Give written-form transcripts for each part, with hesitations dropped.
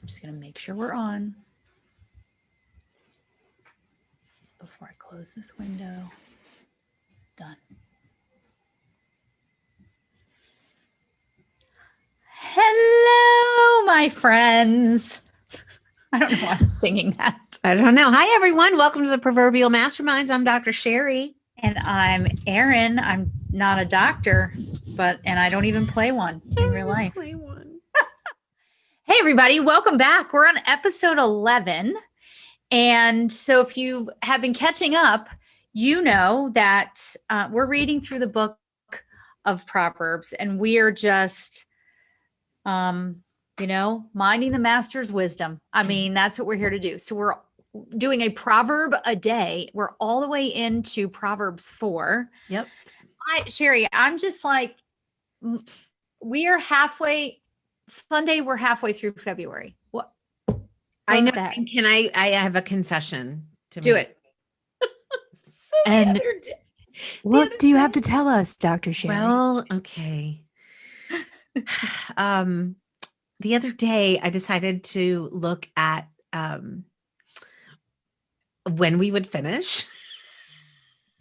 just going to make sure we're on before I close this window. Done. Hello, my friends. I don't know why I'm singing that. I don't know. Hi, everyone. Welcome to the Proverbial Masterminds. I'm Dr. Sherry. And I'm Erin. I'm not a doctor, and I don't even play one in real life. Hey, everybody. Welcome back. We're on episode 11. And so if you have been catching up, you know that we're reading through the book of Proverbs, and we are just, minding the master's wisdom. I mean, that's what we're here to do. So we're doing a proverb a day. We're all the way into Proverbs 4. Yep. Sherry, I'm just like, we are halfway. Sunday, we're halfway through February. What? I know. And can I have a confession to do make? It. So and the other day, what do you have to tell us, Dr. Sherry? Well, okay. The other day I decided to look at when we would finish.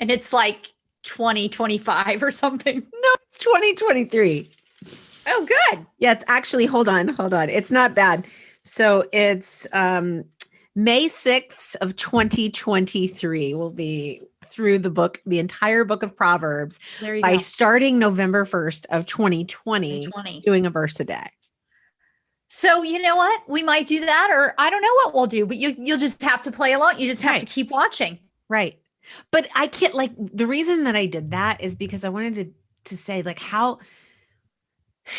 And it's like 2025 or something. No, it's 2023. Oh, good. Yeah, it's actually, hold on. It's not bad. So it's May 6th of 2023 will be through the book, the entire book of Proverbs by starting November 1st of 2020, doing a verse a day. So you know what? We might do that, or I don't know what we'll do, but you'll just have to play along. You just have to keep watching. Right. But I can't, like, the reason that I did that is because I wanted to say, like, how,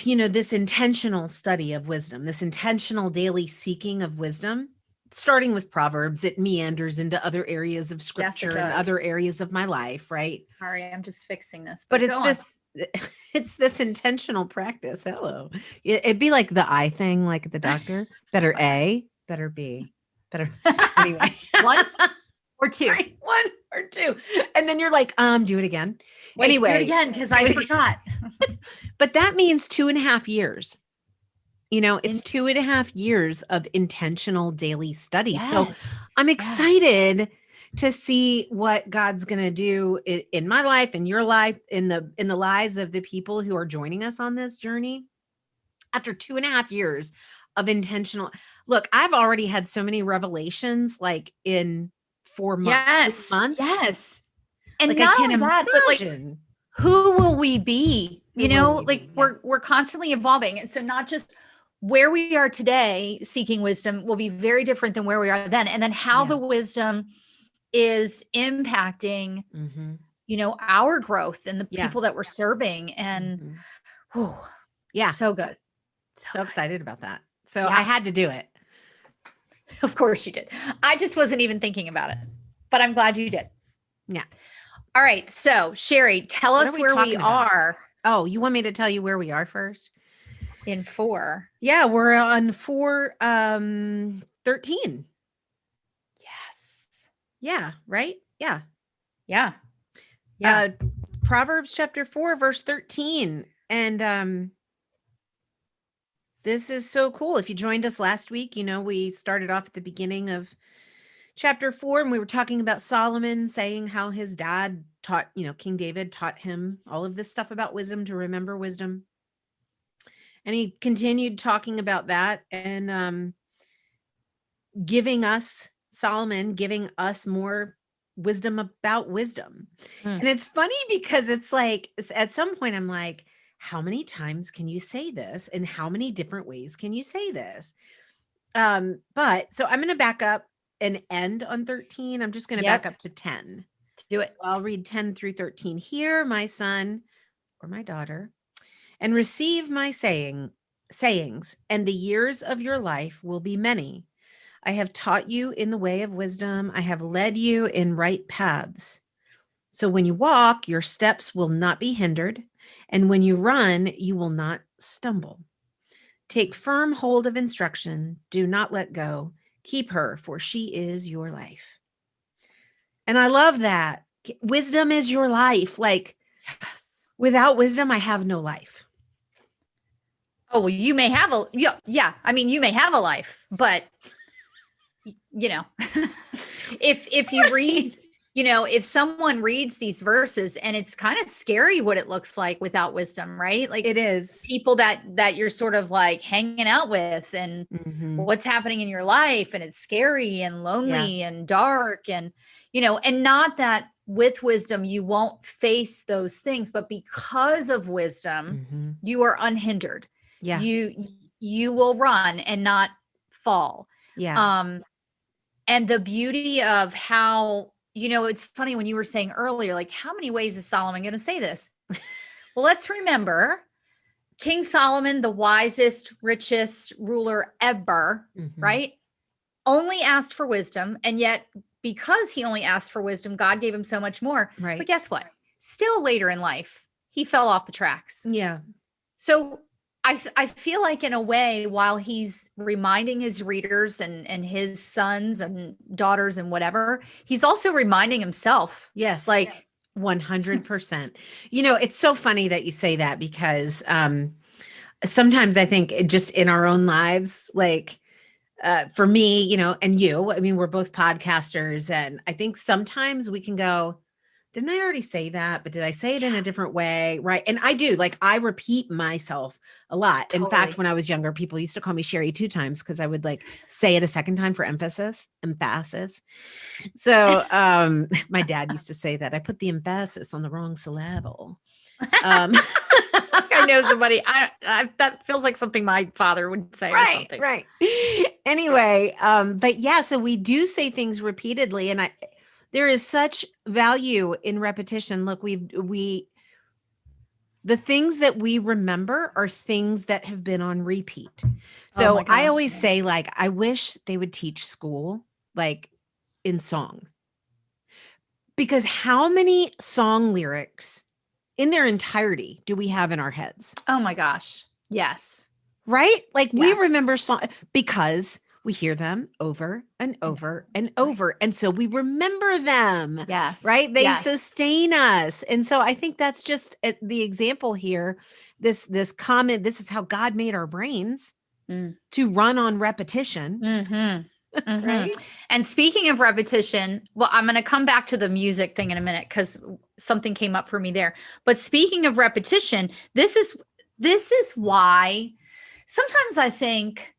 this intentional study of wisdom, this intentional daily seeking of wisdom, starting with Proverbs, it meanders into other areas of scripture and other areas of my life, right? Sorry, I'm just fixing this. But it's this intentional practice. Hello. It'd be like the I thing, like the doctor. Better A, better B, better. Anyway. One or two. Right, 1 or 2. And then you're like, do it again. Wait, anyway. Do it again, because I forgot. But that means 2.5 years. It's 2.5 years of intentional daily study. Yes. So I'm excited to see what God's going to do in my life, in your life, in the lives of the people who are joining us on this journey. After 2.5 years of intentional, look, I've already had so many revelations, like in 4 months. Yes. And like, not I can't only that, but like, who will we be? We're constantly evolving. And so not just where we are today seeking wisdom will be very different than where we are then. And then how the wisdom is impacting, our growth and the people that we're serving. And so good. So excited about that. So I had to do it. Of course you did. I just wasn't even thinking about it, but I'm glad you did. Yeah. All right. So Sherry, tell us where we are. Oh, you want me to tell you where we are first? In 4. Yeah, we're on 4:13. Yes. Yeah, right? Yeah. Yeah. Proverbs chapter 4, verse 13. And this is so cool. If you joined us last week, we started off at the beginning of chapter 4, and we were talking about Solomon saying how his dad taught, King David taught him all of this stuff about wisdom, to remember wisdom. And he continued talking about that and Solomon giving us more wisdom about wisdom. And it's funny because it's like, at some point I'm like, how many times can you say this? And how many different ways can you say this? But so I'm going to back up and end on 13. I'm just going to back up to 10. Do it. So I'll read 10 through 13. Hear, my son or my daughter, and receive my sayings, and the years of your life will be many. I have taught you in the way of wisdom. I have led you in right paths. So when you walk, your steps will not be hindered, and when you run, you will not stumble. Take firm hold of instruction. Do not let go. Keep her, for she is your life. And I love that. Wisdom is your life. Like, without wisdom, I have no life. Oh, well, you may have yeah. I mean, you may have a life, but if you read, if someone reads these verses, and it's kind of scary what it looks like without wisdom, right? Like It is. people that you're sort of like hanging out with, and Mhm. what's happening in your life, and it's scary and Yeah. lonely and dark, and and not that with wisdom you won't face those things, but because of wisdom Mhm. you are unhindered. Yeah. You will run and not fall. Yeah. And the beauty of how, it's funny when you were saying earlier, like, how many ways is Solomon going to say this? Well, let's remember King Solomon, the wisest, richest ruler ever, Mhm. right? Only asked for wisdom. And yet, because he only asked for wisdom, God gave him so much more. Right. But guess what? Still later in life, he fell off the tracks. Yeah. So I feel like, in a way, while he's reminding his readers and his sons and daughters and whatever, he's also reminding himself. Yes. Like, 100%. It's so funny that you say that, because sometimes I think just in our own lives, like for me, and you, I mean, we're both podcasters, and I think sometimes we can go, didn't I already say that? But did I say it in a different way? Right. And I do, like, I repeat myself a lot. In fact, Totally. when I was younger, people used to call me Sherry 2 times because I would like say it a second time for emphasis. So my dad used to say that I put the emphasis on the wrong syllable. I know somebody. That feels like something my father would say, or something. Right. Anyway, but yeah, so we do say things repeatedly, and there is such value in repetition. Look, the things that we remember are things that have been on repeat. So my I gosh. always say, like, I wish they would teach school like in song, because how many song lyrics in their entirety do we have in our heads? Oh my gosh. Yes. Right? Like, we Yes. remember song because we hear them over and over and over. And so we remember them. Yes. Right? They Yes. sustain us. And so I think that's just the example here. This comment, this is how God made our brains to run on repetition. Mm-hmm. Right? And speaking of repetition, well, I'm going to come back to the music thing in a minute, because something came up for me there. But speaking of repetition, this is why sometimes I think,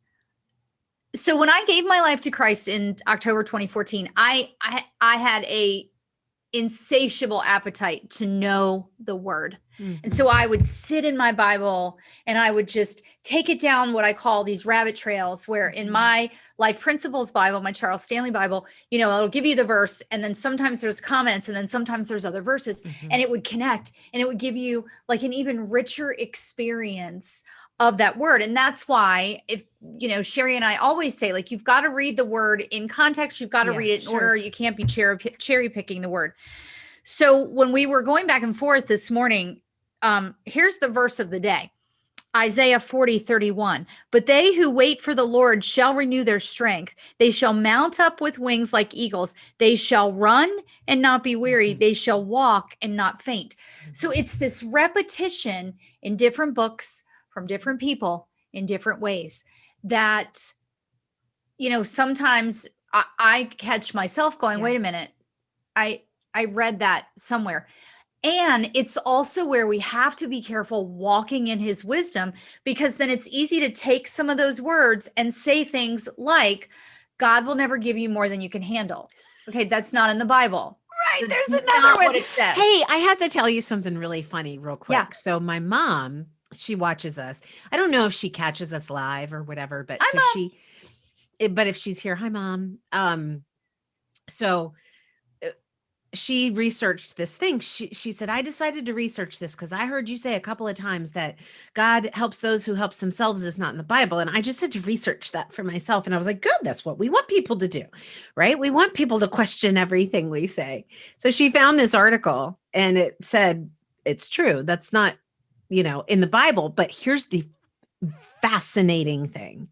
so when I gave my life to Christ in October 2014, I had a insatiable appetite to know the word. And so I would sit in my Bible and I would just take it down what I call these rabbit trails, where in my Life Principles Bible, my Charles Stanley Bible, it'll give you the verse, and then sometimes there's comments, and then sometimes there's other verses, and it would connect, and it would give you like an even richer experience of that word. And that's why, if Sherry and I always say, like, you've got to read the word in context, you've got to read it in order, you can't be cherry picking the word. So when we were going back and forth this morning, here's the verse of the day. Isaiah 40:31. But they who wait for the Lord shall renew their strength. They shall mount up with wings like eagles. They shall run and not be weary. They shall walk and not faint. So it's this repetition in different books from different people in different ways that, sometimes I catch myself going, wait a minute, I read that somewhere. And it's also where we have to be careful walking in his wisdom, because then it's easy to take some of those words and say things like, God will never give you more than you can handle. Okay, that's not in the Bible. Right. That's There's another not one. what it says. Hey, I have to tell you something really funny real quick. Yeah. So my mom, she watches us. I don't know if she catches us live or whatever, but Hi, Mom. but if she's here, hi Mom. So she researched this thing. She said, I decided to research this because I heard you say a couple of times that God helps those who helps themselves is not in the Bible. And I just had to research that for myself. And I was like, good, that's what we want people to do, right? We want people to question everything we say. So she found this article and it said, it's true. That's not, in the Bible, but here's the fascinating thing.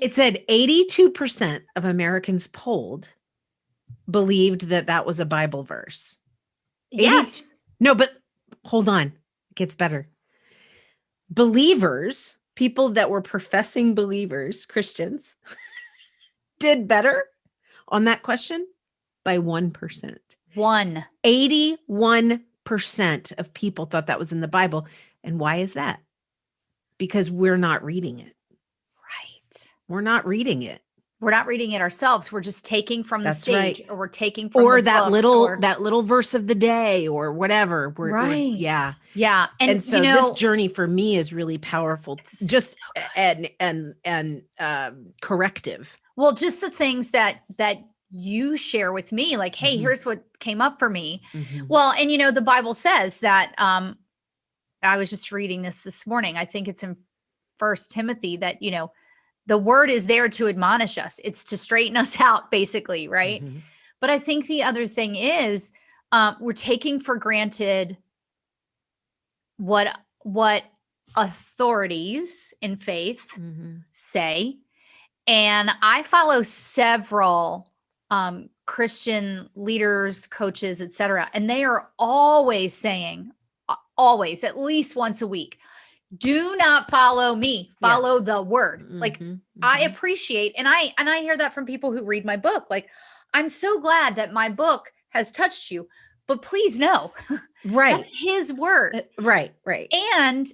It said 82% of Americans polled believed that was a Bible verse. Yes. No, but hold on. It gets better. Believers, people that were professing believers, Christians, did better on that question by 1%. 81% of people thought that was in the Bible. And why is that? Because we're not reading it. Right. We're not reading it. We're not reading it ourselves. We're just taking from the That's stage, right. or we're taking from Or the that books, little verse of the day or whatever. right. Yeah. Yeah. And so this journey for me is really powerful, just so and corrective. Well, just the things that you share with me, like, hey, here's what came up for me. Well, and the Bible says that, I was just reading this morning. I think it's in First Timothy that, the word is there to admonish us. It's to straighten us out, basically, right? But I think the other thing is, we're taking for granted what authorities in faith say. And I follow several Christian leaders, coaches, etc., and they are always saying, always, at least once a week, do not follow me, follow the word. Like, I appreciate, and I hear that from people who read my book. Like, I'm so glad that my book has touched you, but please know, right, that's his word. Right. And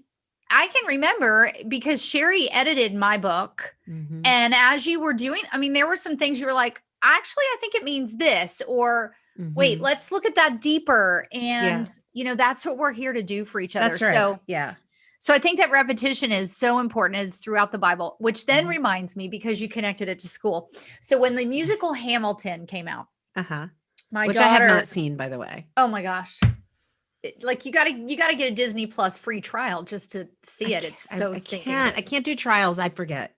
I can remember, because Sherry edited my book, and as you were doing, I mean, there were some things you were like, actually, I think it means this, or wait, let's look at that deeper. And, that's what we're here to do for each other. That's right. So, yeah. So I think that repetition is so important. It's throughout the Bible, which then reminds me, because you connected it to school. So when the musical Hamilton came out, my which daughter, I have not seen, by the way. Oh my gosh. Like, you gotta get a Disney Plus free trial just to see it. It's so stinking good. I can't do trials. I forget.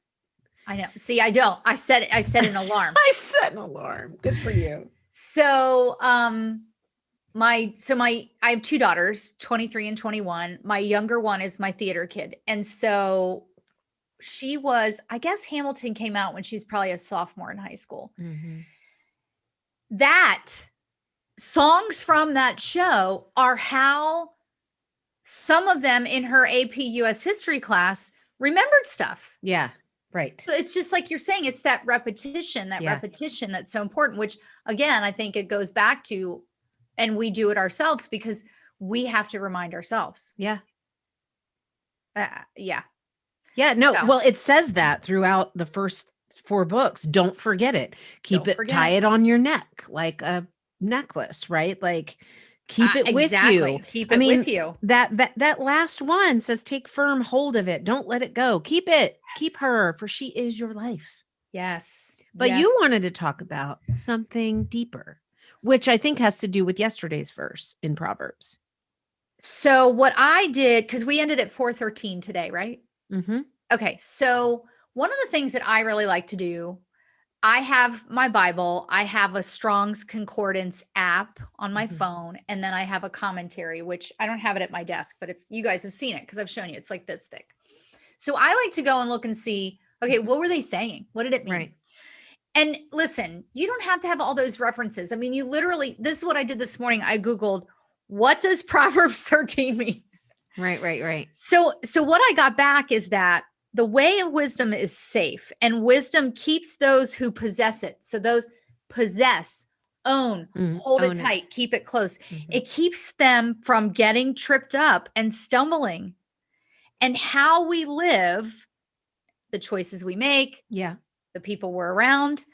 I know. See, I don't. I set an alarm. I set an alarm. Good for you. So, I have two daughters, 23 and 21. My younger one is my theater kid. And so she was, I guess Hamilton came out when she's probably a sophomore in high school. That songs from that show are how some of them in her AP US history class remembered stuff. Yeah. Right. So it's just like you're saying, it's that repetition that's so important, which again, I think it goes back to, and we do it ourselves because we have to remind ourselves. Yeah. Yeah. No, well, it says that throughout the first 4 books. Don't forget it. Tie it on your neck like a necklace, right? Like, keep it with you. Keep it with you. That last one says, take firm hold of it. Don't let it go. Keep it. Yes. Keep her, for she is your life. Yes. But you wanted to talk about something deeper, which I think has to do with yesterday's verse in Proverbs. So what I did, because we ended at 4:13 today, right? Okay. So one of the things that I really like to do, I have my Bible, I have a Strong's Concordance app on my phone, and then I have a commentary, which I don't have it at my desk, but you guys have seen it because I've shown you. It's like this thick. So I like to go and look and see, okay, what were they saying? What did it mean? Right. And listen, you don't have to have all those references. I mean, you literally, this is what I did this morning. I Googled, what does Proverbs 13 mean? Right. So what I got back is that the way of wisdom is safe, and wisdom keeps those who possess it. So those possess, own, hold it tight, keep it close. It keeps them from getting tripped up and stumbling. And how we live, the choices we make, the people we're around,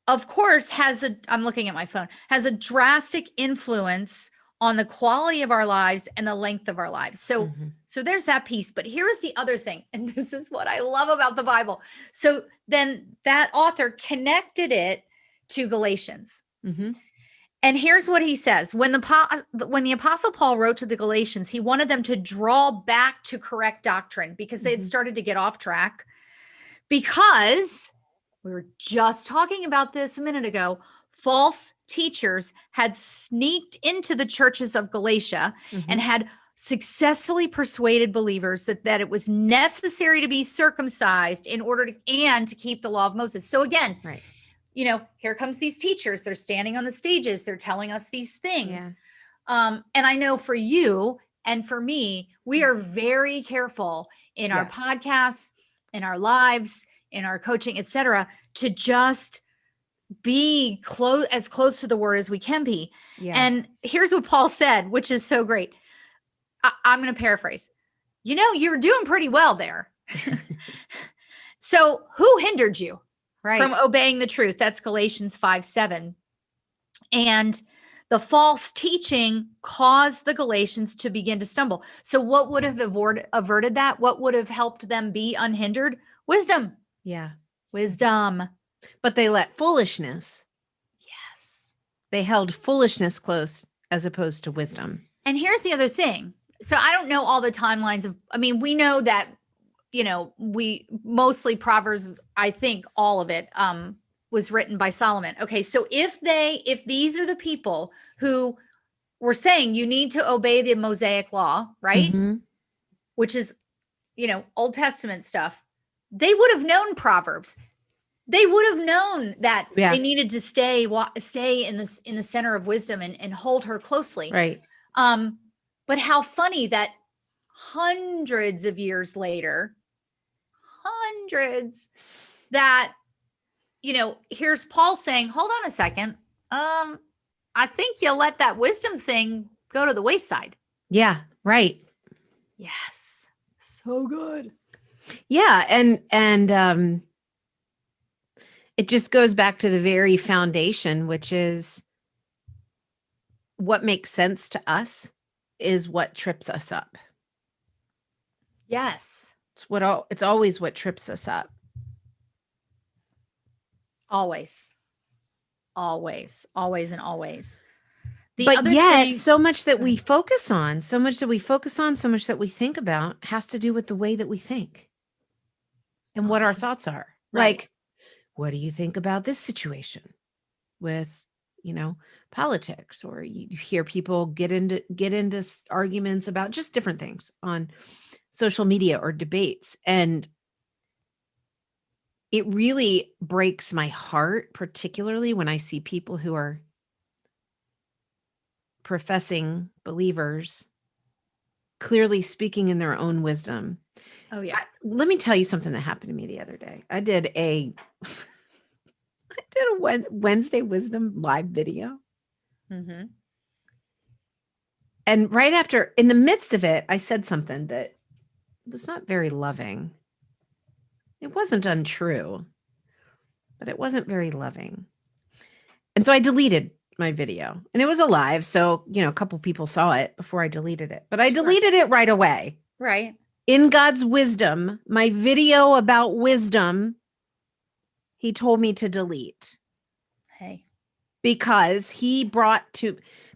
of course, I'm looking at my phone, has a drastic influence on the quality of our lives and the length of our lives. So there's that piece. But here is the other thing, and this is what I love about the Bible. So then that author connected it to Galatians. And here's what he says. When the Apostle Paul wrote to the Galatians, he wanted them to draw back to correct doctrine because they had started to get off track. Because we were just talking about this a minute ago, false teachers had sneaked into the churches of Galatia and had successfully persuaded believers that it was necessary to be circumcised in order to keep the law of Moses. So again, here comes these teachers. They're standing on the stages. They're telling us these things. And I know for you, And for me, we are very careful in our Yeah. podcasts, in our lives, in our coaching, etc., to just be as close to the word as we can be. Yeah. And here's what Paul said, which is so great. I'm going to paraphrase. You're doing pretty well there. So who hindered you from obeying the truth? That's Galatians 5:7. And the false teaching caused the Galatians to begin to stumble. So what would have averted that? What would have helped them be unhindered? Wisdom. Yeah. Wisdom. But they let foolishness. Yes. They held foolishness close as opposed to wisdom. And here's the other thing. So I don't know all the timelines we know that, we mostly Proverbs, I think all of it was written by Solomon. Okay. So if these are the people who were saying you need to obey the Mosaic law, right? Mm-hmm. Which is, Old Testament stuff, they would have known Proverbs. They would have known that they needed to stay in the center of wisdom and hold her closely. Right. But how funny that hundreds of years later, that, here's Paul saying, hold on a second. I think you let that wisdom thing go to the wayside. Yeah. Right. Yes. So good. Yeah. And it just goes back to the very foundation, which is what makes sense to us is what trips us up. Yes. It's always what trips us up. Always. Always. Always and always. But yet, so much that we focus on, so much that we think about has to do with the way that we think and what our thoughts are. Right. Like, what do you think about this situation with, politics? Or you hear people get into arguments about just different things on social media or debates. And it really breaks my heart, particularly when I see people who are professing believers clearly speaking in their own wisdom. Oh yeah. Let me tell you something that happened to me the other day. I did a Wednesday Wisdom live video. Mm-hmm. And right after, in the midst of it, I said something that was not very loving. It wasn't untrue, but it wasn't very loving. And so I deleted my video, and it was a live. So, a couple people saw it before I deleted it, but I deleted it right away. Right. In God's wisdom, my video about wisdom, he told me to delete. Hey. Because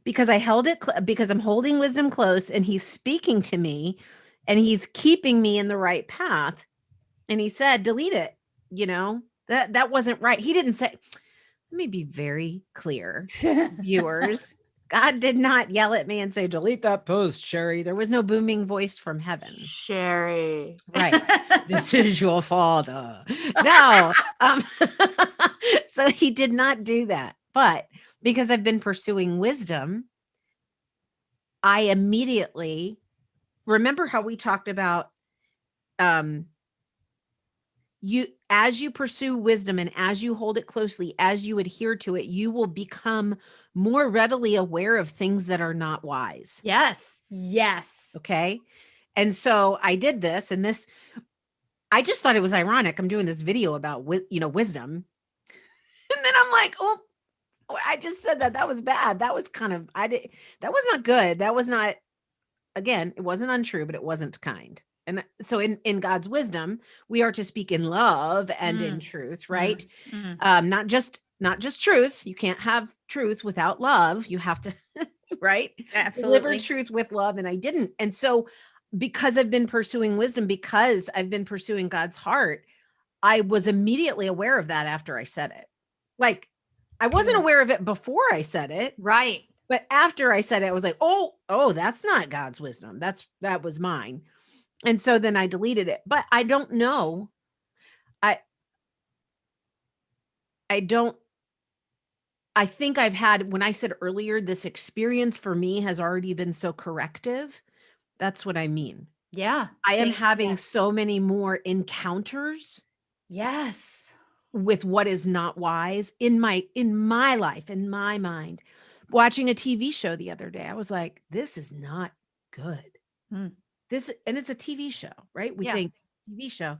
because I held it, because I'm holding wisdom close and he's speaking to me and he's keeping me in the right path. And he said, delete it. That wasn't right. He didn't say, let me be very clear, viewers. God did not yell at me and say, delete that post, Sherry. There was no booming voice from heaven. Sherry. Right. This is your father. No. So he did not do that. But because I've been pursuing wisdom, I immediately remember how we talked about as you pursue wisdom and as you hold it closely, as you adhere to it, you will become more readily aware of things that are not wise. Yes. Yes. Okay. And so I did this, and I just thought it was ironic. I'm doing this video about, wisdom. And then I'm like, oh, I just said that was bad. That was that was not good. That was not, again, it wasn't untrue, but it wasn't kind. And so in God's wisdom, we are to speak in love and in truth, right? Not just truth. You can't have truth without love. You have to, right? Absolutely. Deliver truth with love. And I didn't. And so because I've been pursuing wisdom, because I've been pursuing God's heart, I was immediately aware of that after I said it. Like, I wasn't aware of it before I said it. Right. But after I said it, I was like, oh, that's not God's wisdom. That was mine. And so then I deleted it. But I don't know. I think I've had, when I said earlier, this experience for me has already been so corrective That's what I mean. Yeah. I am Things, having yes. so many more encounters Yes. with what is not wise in my life, in my mind. Watching a TV show the other day, I was like, this is not good. Mm. And it's a TV show, right? We Yeah. think TV show.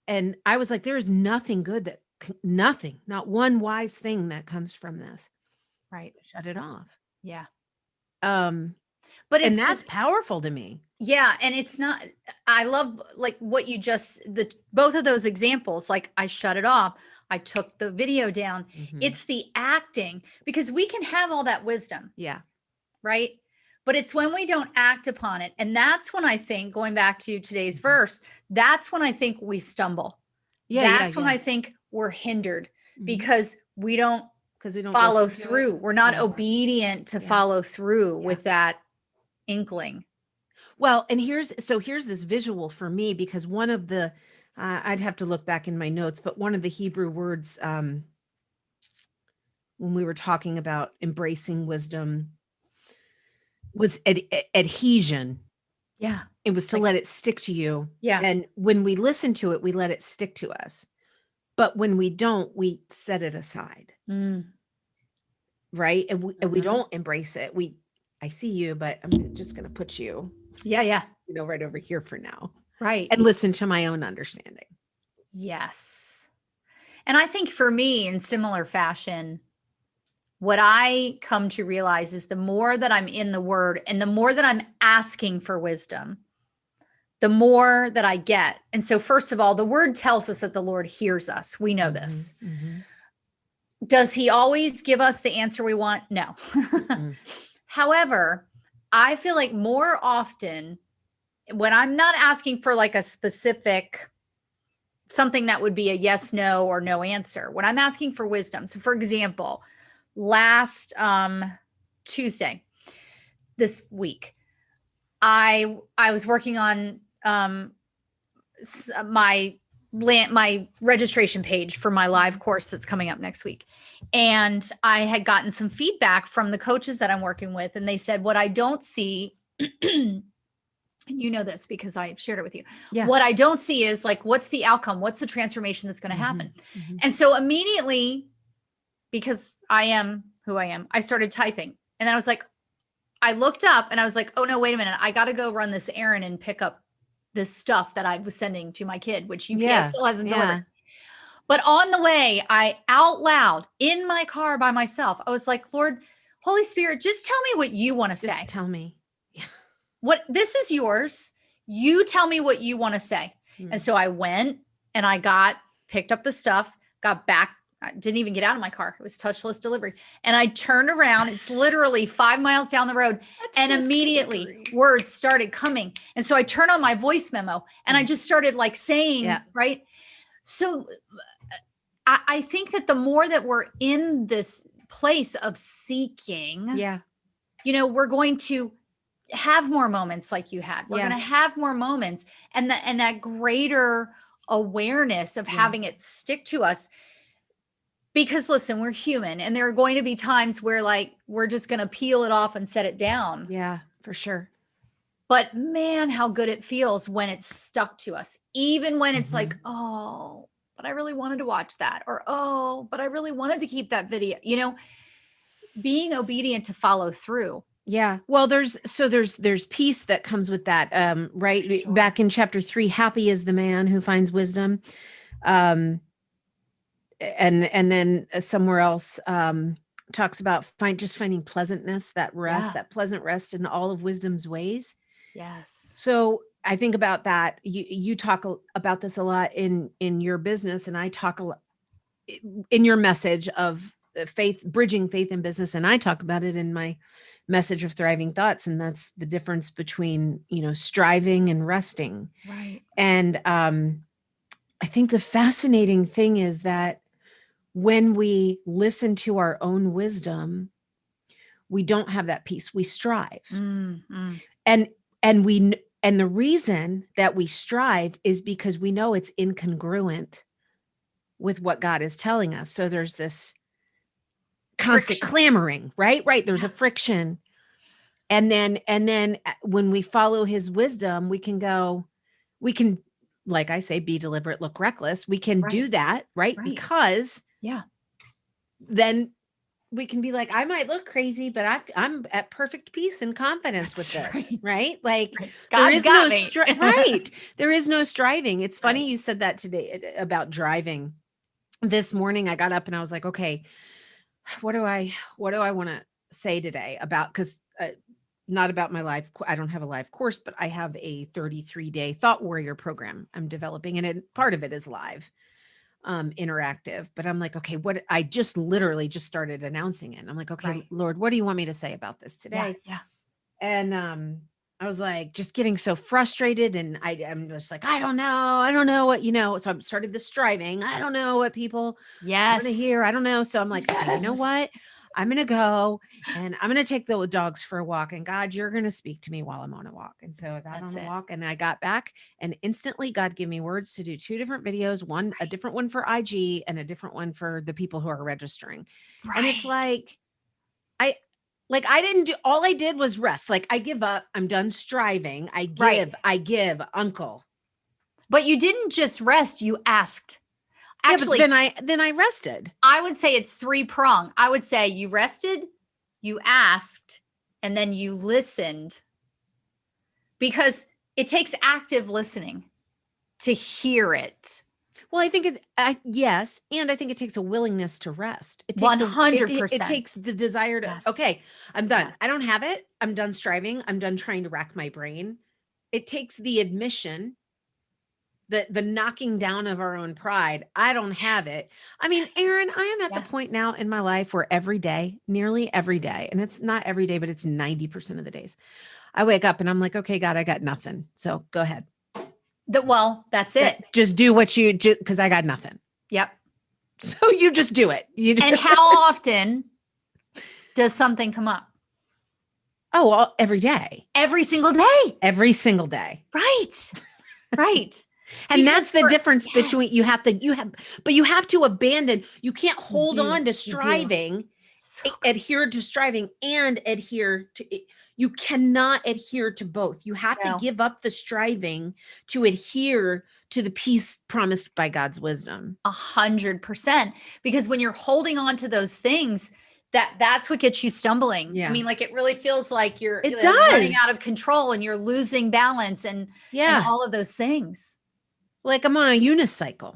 And I was like, there is nothing good nothing, not one wise thing that comes from this. Right. Shut it off. Yeah. Um, But and it's that's powerful to me. yeah, and it's not, I love like what you just, both of those examples, like I shut it off, I took the video down. Mhm. It's the acting, because we can have all that wisdom, Yeah. right? But it's when we don't act upon it. And that's when I think, going back to today's Mhm. verse, that's when I think we stumble. Yeah, That's when yeah. I think we're hindered, Mhm. because we don't Because we don't follow listen to it. through. We're not Yeah. obedient to Yeah. follow through Yeah. with that inkling. Well, and here's this visual for me, because one of the I'd have to look back in my notes, but one of the Hebrew words when we were talking about embracing wisdom was adhesion. Yeah. It was to Like, let it stick to you. yeah. And when we listen to it, we let it stick to us. But when we don't, we set it aside. Mm. Right? And we Mhm. don't embrace it. I see you, but I'm just going to put you, Yeah. right over here for now. Right. And listen to my own understanding. Yes. And I think for me, in similar fashion, what I come to realize is the more that I'm in the word and the more that I'm asking for wisdom, the more that I get. And so, first of all, the word tells us that the Lord hears us. We know this. Mhm. Does he always give us the answer we want? No. However, I feel like more often when I'm not asking for like a specific something that would be a yes, no, or no answer, when I'm asking for wisdom. So, for example, last Tuesday this week, I was working on my registration page for my live course that's coming up next week. And I had gotten some feedback from the coaches that I'm working with, and they said, what I don't see, you know this because I shared it with you. Yeah. What I don't see is like, what's the outcome? What's the transformation that's going to happen? Mhm. And so immediately, because I am who I am, I started typing. And then I was like, I looked up and I was like, oh no, wait a minute. I got to go run this errand and pick up this stuff that I was sending to my kid, which UPS still hasn't delivered. But on the way, I out loud in my car by myself, I was like, Lord, Holy Spirit, just tell me what you want to say. Just tell me. What, this is yours. You tell me what you want to say. And so I went and I picked up the stuff, got back. I didn't even get out of my car. It was touchless delivery. And I turned around. It's literally 5 miles down the road. And immediately words started coming. And so I turned on my voice memo and I just started like saying, right? So I think that the more that we're in this place of seeking, we're going to have more moments like you had. We're going to have more moments, and that greater awareness of having it stick to us. Because listen, we're human, and there are going to be times where like we're just going to peel it off and set it down. Yeah, for sure. But man, how good it feels when it's stuck to us, even when it's like, oh, but I really wanted to watch that, or oh, but I really wanted to keep that video, being obedient to follow through. Yeah. Well, there's peace that comes with that. Right. Sure. Back in chapter 3, happy is the man who finds wisdom. And then somewhere else talks about finding pleasantness, that rest, that pleasant rest in all of wisdom's ways. Yes. So I think about that. You talk about this a lot in your business, and I talk a lot in your message of faith, bridging faith and business. And I talk about it in my message of thriving thoughts. And that's the difference between, striving and resting. Right. And I think the fascinating thing is that when we listen to our own wisdom, we don't have that peace. We strive. Mm-hmm. And the reason that we strive is because we know it's incongruent with what God is telling us. So there's this constant clamoring, right? There's a friction. And then when we follow his wisdom, we can, like I say, be deliberate, look reckless. We can do that, right? Because then we can be like, I might look crazy, but I'm at perfect peace and confidence with this, right? Like there God's is got no me. right. There is no striving. It's funny Right. you said that today about driving. This morning I got up and I was like, okay, what do I want to say today about, because not about my live. I don't have a live course, but I have a 33-day thought warrior program I'm developing, and part of it is live, interactive. But I'm like, okay, what I just literally just started announcing it. I'm like, okay, Lord, what do you want me to say about this today? Yeah. And I was like, just getting so frustrated, and I'm just like, I don't know what, So I started this striving. I don't know what people want to hear. I don't know. So I'm like, okay, you know what? I'm going to go and I'm going to take the dogs for a walk, and God, you're going to speak to me while I'm on a walk. And so I got on a walk, and I got back, and instantly God gave me words to do 2 different videos, a different one for IG and a different one for the people who are registering. And it's like, I didn't do, all I did was rest. Like, I give up. I'm done striving. I give uncle. But you didn't just rest, you asked. Actually, then I rested. I would say it's 3-pronged. I would say you rested, you asked, and then you listened, because it takes active listening to hear it. Well, I think yes. And I think it takes a willingness to rest. It takes 100%. It takes the desire to, okay, I'm done. I don't have it. I'm done striving. I'm done trying to rack my brain. It takes the admission, the knocking down of our own pride. I don't have it. I mean, Erin, I am at the point now in my life where nearly every day, and it's not every day, but it's 90% of the days, I wake up and I'm like, okay, God, I got nothing. So go ahead. That's it. Just do what you do, because I got nothing. Yep. So you just do it. And how often does something come up? Oh, well, every day. Every single day. Every single day. Right. Right. And that's the difference between you have to abandon. You can't hold on to striving, adhere to striving, and adhere to it. You cannot adhere to both. You have to give up the striving to adhere to the peace promised by God's wisdom. 100%. Because when you're holding on to those things, that's what gets you stumbling. Yeah. I mean, like, it really feels like you're does. running out of control, and you're losing balance and all of those things. Like I'm on a unicycle.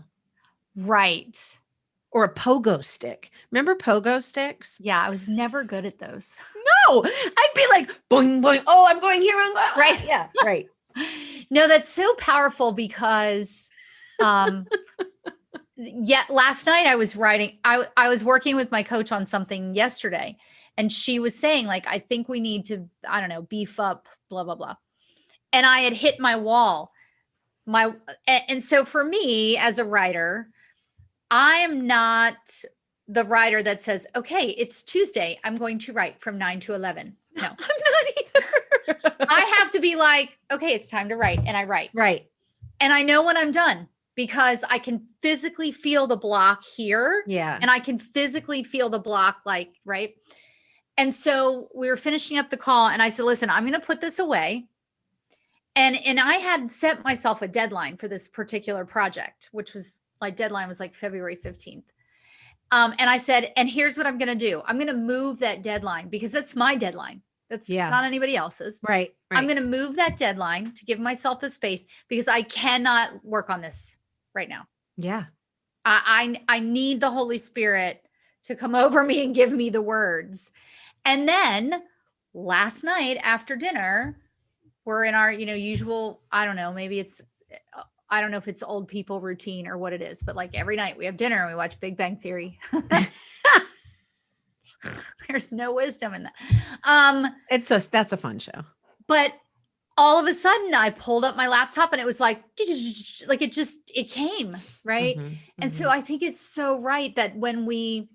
Right. Or a pogo stick. Remember pogo sticks? Yeah, I was never good at those. No, I'd be like, boing, boing. Oh, I'm going here. I'm going. Right. Yeah, right. No, that's so powerful, because last night I was writing, I was working with my coach on something yesterday, and she was saying, like, I think we need to, I don't know, beef up, blah, blah, blah. And I had hit my wall. And so for me as a writer, I am not the writer that says, okay, it's Tuesday, I'm going to write from 9 to 11. No, I'm not either. I have to be like, okay, it's time to write, and I write. Right. And I know when I'm done, because I can physically feel the block here. Yeah. And I can physically feel the block, like, right. And so we were finishing up the call, and I said, listen, I'm going to put this away. And I had set myself a deadline for this particular project, which was, my deadline was like February 15th. And I said, and here's what I'm going to do. I'm going to move that deadline, because that's my deadline. That's not anybody else's. Right. I'm going to move that deadline to give myself the space, because I cannot work on this right now. Yeah. I need the Holy Spirit to come over me and give me the words. And then last night after dinner, we're in our, usual, I don't know, maybe it's, I don't know if it's old people routine or what it is, but like every night we have dinner and we watch Big Bang Theory. There's no wisdom in that. That's a fun show. But all of a sudden I pulled up my laptop, and it was like it came, right? Mm-hmm, and so I think it's so right that when we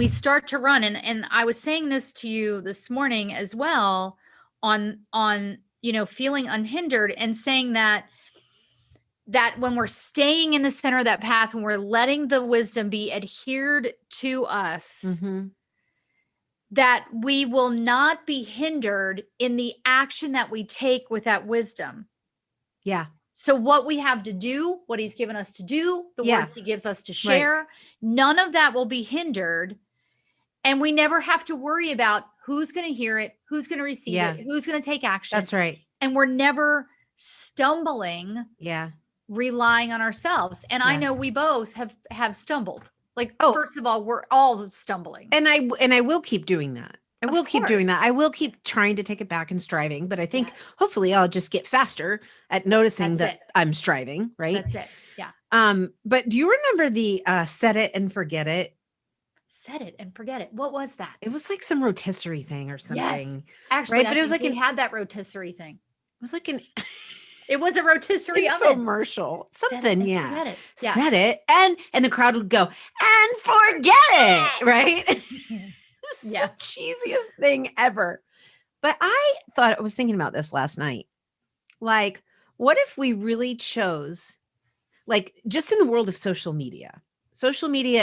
start to run, and I was saying this to you this morning as well, on feeling unhindered, and saying that when we're staying in the center of that path, when we're letting the wisdom be adhered to us, that we will not be hindered in the action that we take with that wisdom. Yeah. So what we have to do, what he's given us to do, the Yeah. words he gives us to share, none of that will be hindered. And we never have to worry about who's going to hear it, who's going to receive Yeah. it, who's going to take action. That's right. And we're never stumbling, Yeah. relying on ourselves. And I Yeah. know we both have stumbled. Like, Oh. first of all, we're all stumbling. And I will keep doing that. I will keep doing that. course. I will keep trying to take it back and striving, but I think Yes. hopefully I'll just get faster at noticing That's that it. I'm striving, right? That's it. Yeah. But do you remember the set it and forget it? Set it and forget it. What was that? It was like some rotisserie thing or something. Yes. Actually, right? I But it was think like we had that rotisserie thing. it was like an It was a rotisserie oven. infomercial. Set it Something, and yeah. forget it. Yeah. Set it and the crowd would go and forget it, right? It's Yeah. the cheesiest thing ever. But I was thinking about this last night. Like, what if we really chose, like, just in the world of social media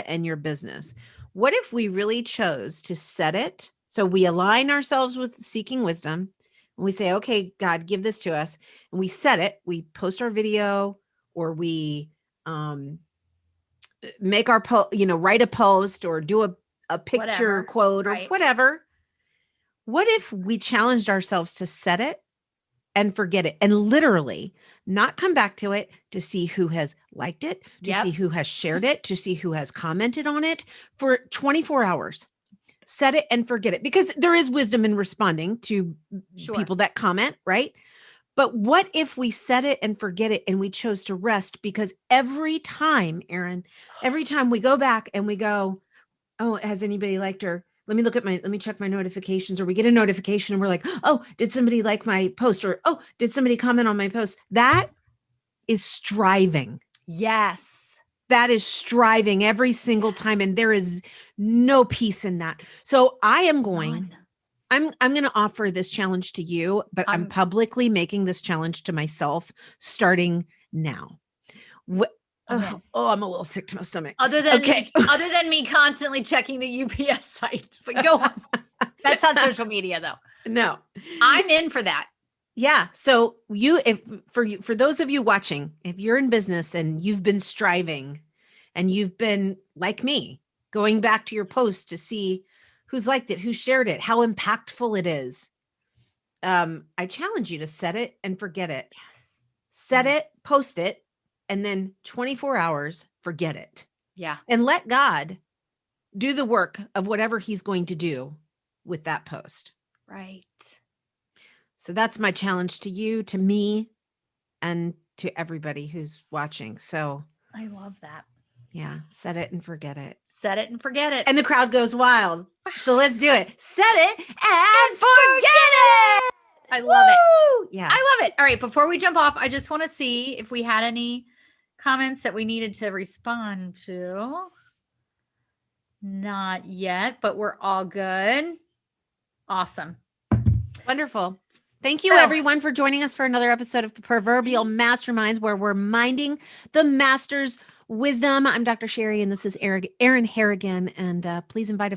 and your business, what if we really chose to set it? So we align ourselves with seeking wisdom and we say, okay, God, give this to us. And we set it, we post our video or we make our write a post or do a picture Whatever. quote or Right. whatever. What if we challenged ourselves to set it and forget it and literally not come back to it to see who has liked it, to Yep. see who has shared it, to see who has commented on it for 24 hours? Set it and forget it, because there is wisdom in responding to Sure. people that comment, right? But what if we set it and forget it and we chose to rest? Because every time, Erin, every time we go back and we go, oh, has anybody liked her? Let me check my notifications, or we get a notification and we're like, oh, did somebody like my post? Or, oh, did somebody comment on my post? That is striving. Yes. That is striving every single time. And there is no peace in that. So I am going, None. I'm going to offer this challenge to you, but I'm publicly making this challenge to myself starting now. Oh, I'm a little sick to my stomach. Other than me constantly checking the UPS site. But go on. That's not social media though. No. I'm in for that. Yeah. So for those of you watching, if you're in business and you've been striving and you've been like me, going back to your post to see who's liked it, who shared it, how impactful it is. I challenge you to set it and forget it. Yes. Set it, post it, and then 24 hours, forget it. Yeah. And let God do the work of whatever he's going to do with that post. Right. So that's my challenge to you, to me, and to everybody who's watching. So I love that. Yeah. Set it and forget it. Set it and forget it. And the crowd goes wild. So let's do it. Set it and forget it. I love it. Yeah. I love it. All right. Before we jump off, I just want to see if we had any comments that we needed to respond to. Not yet, but we're all good. Awesome. Wonderful. Thank you, everyone, for joining us for another episode of Proverbial Masterminds, where we're minding the master's wisdom. I'm Dr. Sherry, and this is Erin Harrigan. And please invite a friend.